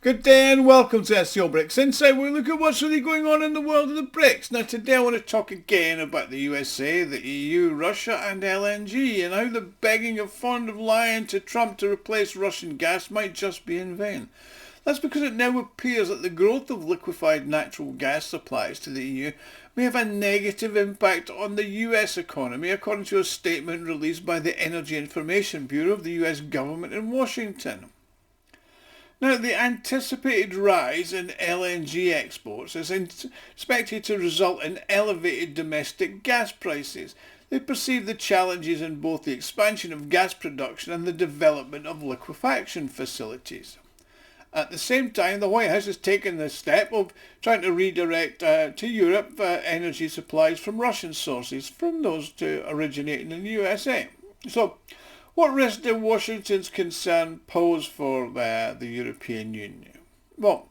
Good day and welcome to SCO BRICS Insight. We look at what's really going on in the world of the BRICS. Now today I want to talk again about the USA, the EU, Russia and LNG, and how the begging of von der Leyen to Trump to replace Russian gas might just be in vain. That's because it now appears that the growth of liquefied natural gas supplies to the EU may have a negative impact on the US economy, according to a statement released by the Energy Information Bureau of the US government in Washington. Now, the anticipated rise in LNG exports is expected to result in elevated domestic gas prices. They perceive the challenges in both the expansion of gas production and the development of liquefaction facilities. At the same time, the White House has taken the step of trying to redirect to Europe energy supplies from Russian sources from those originating in the USA. So, what risk do Washington's concern pose for the European Union? Well,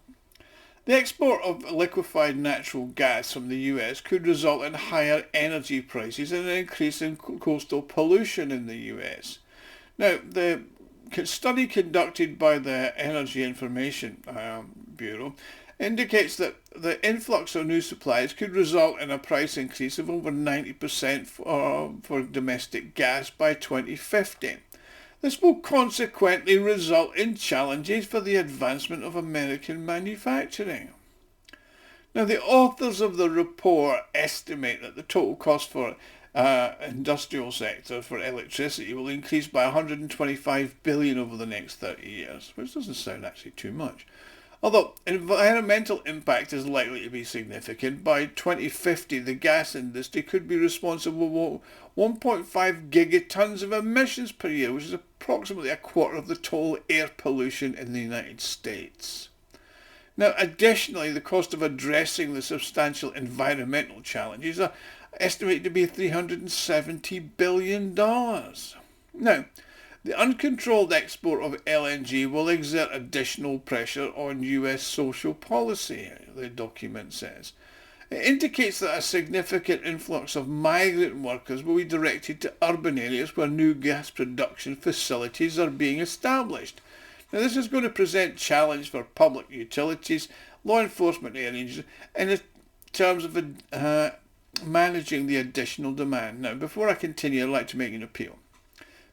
the export of liquefied natural gas from the US could result in higher energy prices and an increase in coastal pollution in the US. Now, the study conducted by the Energy Information Bureau indicates that the influx of new supplies could result in a price increase of over 90% for domestic gas by 2050. This will consequently result in challenges for the advancement of American manufacturing. Now, the authors of the report estimate that the total cost for industrial sector for electricity will increase by 125 billion over the next 30 years, which doesn't sound actually too much. Although environmental impact is likely to be significant, by 2050 the gas industry could be responsible for 1.5 gigatons of emissions per year, which is approximately a quarter of the total air pollution in the United States. Now, additionally, the cost of addressing the substantial environmental challenges are estimated to be $370 billion. Now, the uncontrolled export of LNG will exert additional pressure on US social policy, the document says. It indicates that a significant influx of migrant workers will be directed to urban areas where new gas production facilities are being established. Now, this is going to present challenge for public utilities, law enforcement agencies, in terms of managing the additional demand. Now, before I continue, I'd like to make an appeal.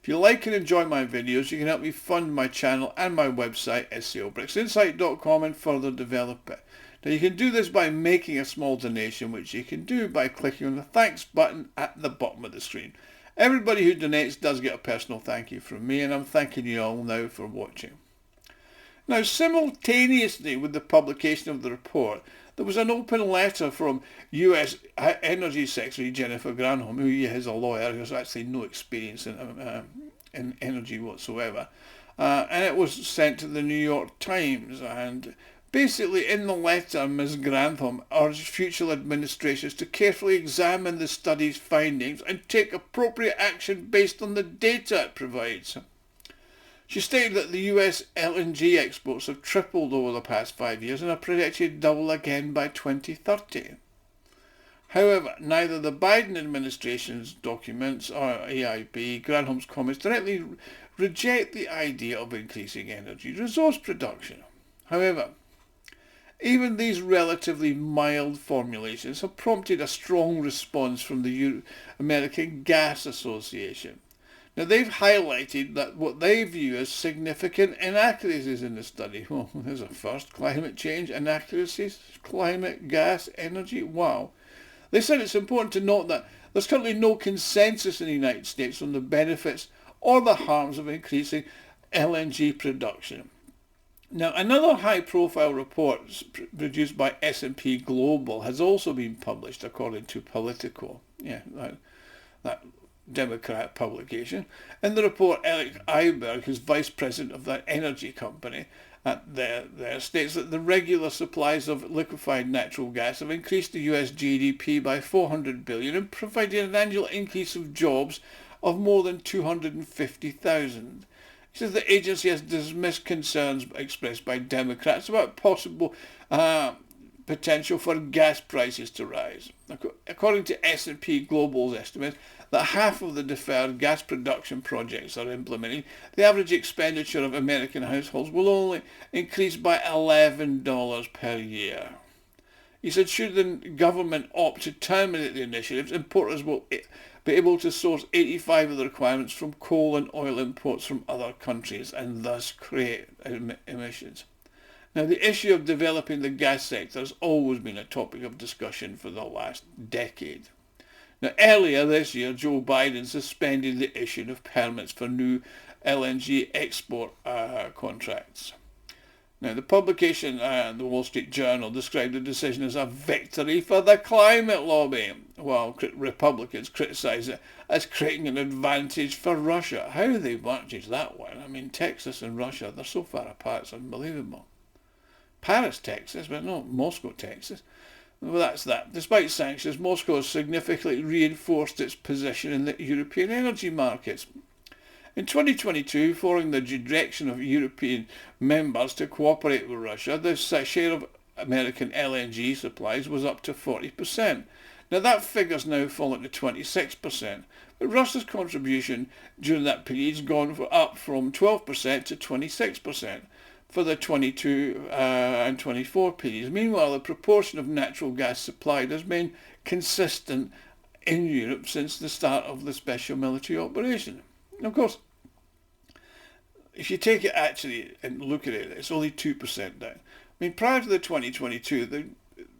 If you like and enjoy my videos, you can help me fund my channel and my website, SCOBRICSinsight.com, and further develop it. Now, you can do this by making a small donation, which you can do by clicking on the thanks button at the bottom of the screen. Everybody who donates does get a personal thank you from me, and I'm thanking you all now for watching. Now, simultaneously with the publication of the report, there was an open letter from US Energy Secretary Granholm, who is a lawyer, who has actually no experience in energy whatsoever, and it was sent to the New York Times. And basically in the letter, Ms. Granholm urged future administrations to carefully examine the study's findings and take appropriate action based on the data it provides. She stated that the US LNG exports have tripled over the past 5 years and are projected to double again by 2030. However, neither the Biden administration's documents or AIB, Granholm's comments, directly reject the idea of increasing energy resource production. However, even these relatively mild formulations have prompted a strong response from the American Gas Association. Now, they've highlighted that what they view as significant inaccuracies in the study. Well, there's a first. Climate change inaccuracies, climate, gas, energy. Wow. They said it's important to note that there's currently no consensus in the United States on the benefits or the harms of increasing LNG production. Now, another high-profile report produced by S&P Global has also been published, according to Politico. Yeah, that Democrat publication. In the report, Eric Eiberg, who's vice president of that energy company there states that the regular supplies of liquefied natural gas have increased the US GDP by 400 billion and provided an annual increase of jobs of more than 250,000. He says the agency has dismissed concerns expressed by Democrats about possible potential for gas prices to rise. According to S&P Global's estimates, that half of the deferred gas production projects are implemented, the average expenditure of American households will only increase by $11 per year. He said, should the government opt to terminate the initiatives, importers will be able to source 85 of the requirements from coal and oil imports from other countries and thus create emissions. Now, the issue of developing the gas sector has always been a topic of discussion for the last decade. Now, earlier this year, Joe Biden suspended the issue of permits for new LNG export contracts. Now, the publication, the Wall Street Journal, described the decision as a victory for the climate lobby, while Republicans criticised it as creating an advantage for Russia. How they managed that one? I mean, Texas and Russia, they're so far apart, it's unbelievable. Paris, Texas, but not Moscow, Texas. Well, that's that. Despite sanctions, Moscow has significantly reinforced its position in the European energy markets. In 2022, following the direction of European members to cooperate with Russia, the share of American LNG supplies was up to 40%. Now that figure's now fallen to 26%, but Russia's contribution during that period has gone up from 12% to 26% for the 22 and 24 periods. Meanwhile, the proportion of natural gas supplied has been consistent in Europe since the start of the special military operation. And of course, if you take it actually and look at it, it's only 2% down. I mean, prior to the 2022, the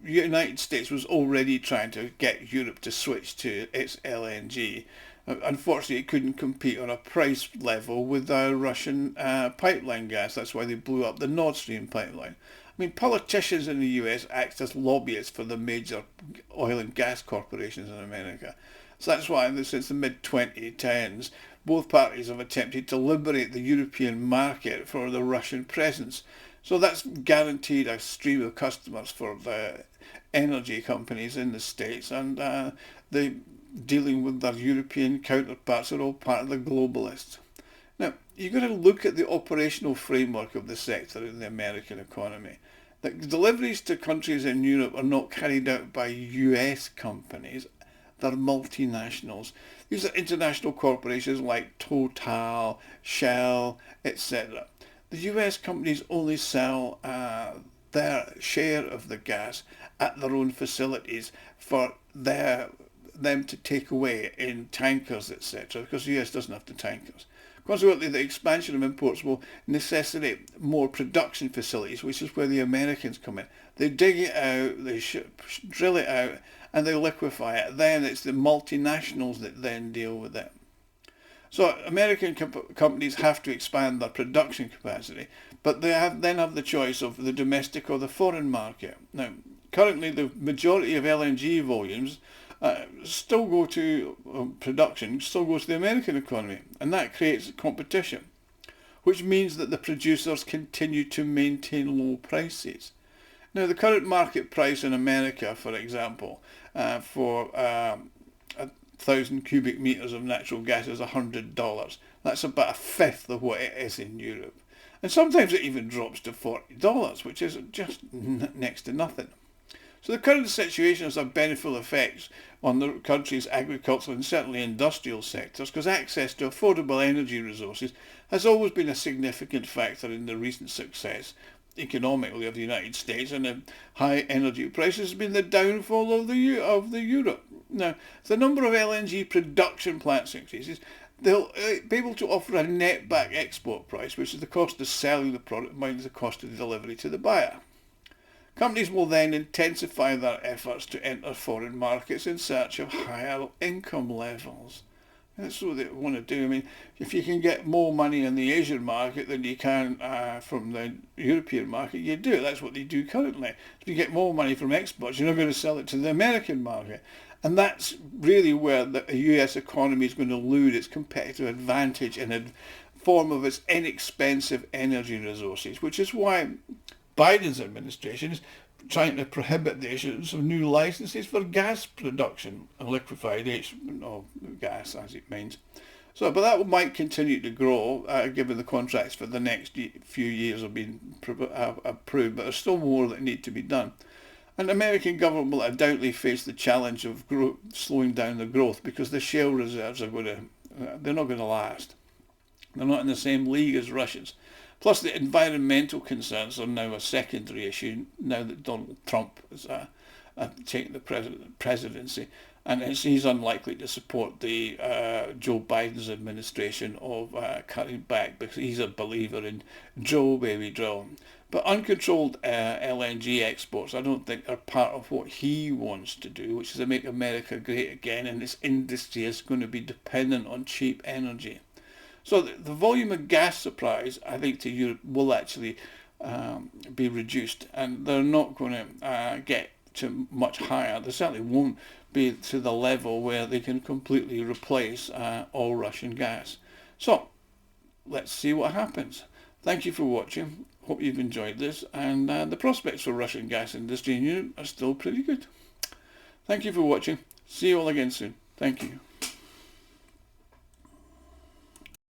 United States was already trying to get Europe to switch to its LNG. Unfortunately, it couldn't compete on a price level with Russian pipeline gas. That's why they blew up the Nord Stream pipeline. I mean, politicians in the US act as lobbyists for the major oil and gas corporations in America. So that's why since the mid-2010s, both parties have attempted to liberate the European market for the Russian presence. So that's guaranteed a stream of customers for the energy companies in the States, and the dealing with their European counterparts are all part of the globalists. Now, you've got to look at the operational framework of the sector in the American economy. The deliveries to countries in Europe are not carried out by US companies, they're multinationals. These are international corporations like Total, Shell, etc. The US companies only sell their share of the gas at their own facilities for them to take away in tankers, etc., because the US doesn't have the tankers. Consequently, the expansion of imports will necessitate more production facilities, which is where the Americans come in. They dig it out, they drill it out, and they liquefy it. Then it's the multinationals that then deal with it. So American companies have to expand their production capacity, but they then have the choice of the domestic or the foreign market. Now, currently the majority of LNG volumes still go to production, still goes to the American economy, and that creates competition, which means that the producers continue to maintain low prices. Now, the current market price in America, for example, for 1,000 cubic meters of natural gas is $100. That's about a fifth of what it is in Europe. And sometimes it even drops to $40, which is just next to nothing. So the current situation has a beneficial effects on the country's agricultural and certainly industrial sectors, because access to affordable energy resources has always been a significant factor in the recent success economically of the United States, and the high energy prices has been the downfall of the Europe. Now, if the number of LNG production plants increases, they'll be able to offer a net back export price, which is the cost of selling the product minus the cost of the delivery to the buyer. Companies will then intensify their efforts to enter foreign markets in search of higher income levels. That's what they want to do. I mean, if you can get more money in the Asian market than you can from the European market, you do it. That's what they do currently. If you get more money from exports, you're not going to sell it to the American market. And that's really where the US economy is going to lose its competitive advantage in the form of its inexpensive energy resources, which is why Biden's administration is trying to prohibit the issuance of new licenses for gas production and liquefied gas, as it means. So, but that might continue to grow, given the contracts for the next few years have been approved, but there's still more that need to be done. And the American government will undoubtedly face the challenge of slowing down the growth, because the shale reserves are they're not going to last. They're not in the same league as Russians. Plus, the environmental concerns are now a secondary issue now that Donald Trump has taken the presidency, and he's unlikely to support the Joe Biden's administration of cutting back, because he's a believer in drill, baby, drill. But uncontrolled LNG exports, I don't think, are part of what he wants to do, which is to make America great again, and this industry is going to be dependent on cheap energy. So the volume of gas supplies, I think, to Europe will actually be reduced, and they're not going to get to much higher. They certainly won't be to the level where they can completely replace all Russian gas. So let's see what happens. Thank you for watching. Hope you've enjoyed this, and the prospects for Russian gas industry in Europe are still pretty good. Thank you for watching. See you all again soon. Thank you.